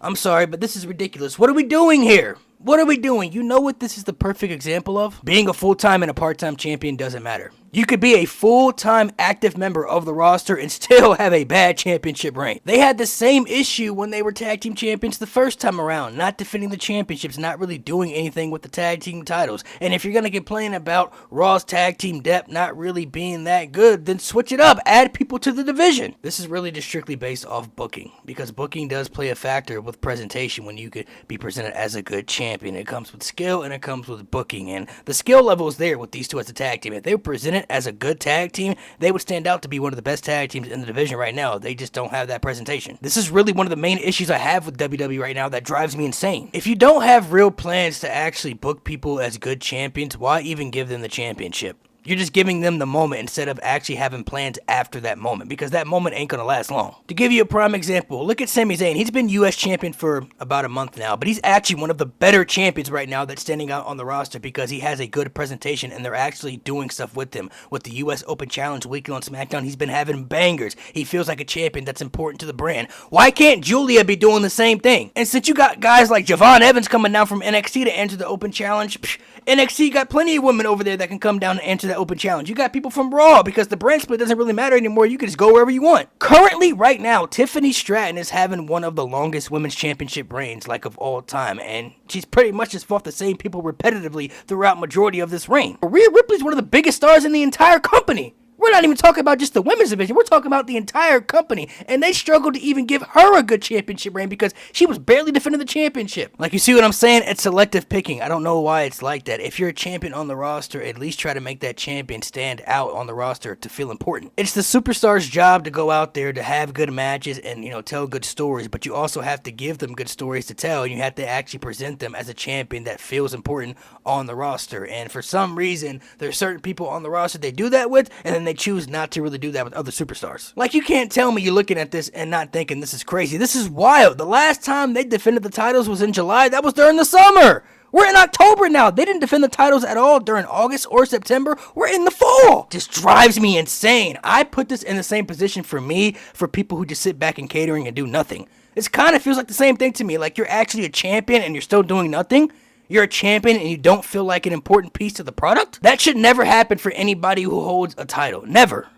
I'm sorry, but this is ridiculous. What are we doing here? What are we doing? You know what this is the perfect example of? Being a full-time and a part-time champion doesn't matter. You could be a full-time active member of the roster and still have a bad championship reign. They had the same issue when they were tag team champions the first time around, not defending the championships, not really doing anything with the tag team titles. And if you're going to complain about Raw's tag team depth not really being that good, then switch it up, add people to the division. This is really just strictly based off booking, because booking does play a factor with presentation when you could be presented as a good champion. It comes with skill and it comes with booking, and the skill level is there with these two as a tag team. If they were presented as a good tag team, they would stand out to be one of the best tag teams in the division right now. They just don't have that presentation. This is really one of the main issues I have with WWE right now that drives me insane. If you don't have real plans to actually book people as good champions, why even give them the championship? You're just giving them the moment instead of actually having plans after that moment, because that moment ain't gonna last long. To give you a prime example, look at Sami Zayn. He's been US champion for about a month now, but he's actually one of the better champions right now that's standing out on the roster because he has a good presentation and they're actually doing stuff with him. With the US Open Challenge weekly on SmackDown, he's been having bangers. He feels like a champion that's important to the brand. Why can't Julia be doing the same thing? And since you got guys like Javon Evans coming down from NXT to enter the Open Challenge, NXT got plenty of women over there that can come down and enter that Open Challenge. You got people from Raw, because the brand split doesn't really matter anymore. You can just go wherever you want. Currently, right now, Tiffany Stratton is having one of the longest women's championship reigns, like, of all time, and she's pretty much just fought the same people repetitively throughout majority of this reign. Rhea Ripley's one of the biggest stars in the entire company. We're not even talking about just the women's division. We're talking about the entire company. And they struggled to even give her a good championship reign because she was barely defending the championship. Like, you see what I'm saying? It's selective picking. I don't know why it's like that. If you're a champion on the roster, at least try to make that champion stand out on the roster to feel important. It's the superstar's job to go out there to have good matches and, tell good stories. But you also have to give them good stories to tell. And you have to actually present them as a champion that feels important on the roster. And for some reason, there's certain people on the roster they do that with, and then they choose not to really do that with other superstars. Like, you can't tell me you're looking at this and not thinking this is crazy. This is wild. The last time they defended the titles was in July. That was during the summer. We're in October now. They didn't defend the titles at all during August or September. We're in the fall. Just drives me insane. I put this in the same position for me, for people who just sit back in catering and do nothing. This kind of feels like the same thing to me. Like, you're actually a champion and you're still doing nothing. You're a champion and you don't feel like an important piece to the product? That should never happen for anybody who holds a title. Never.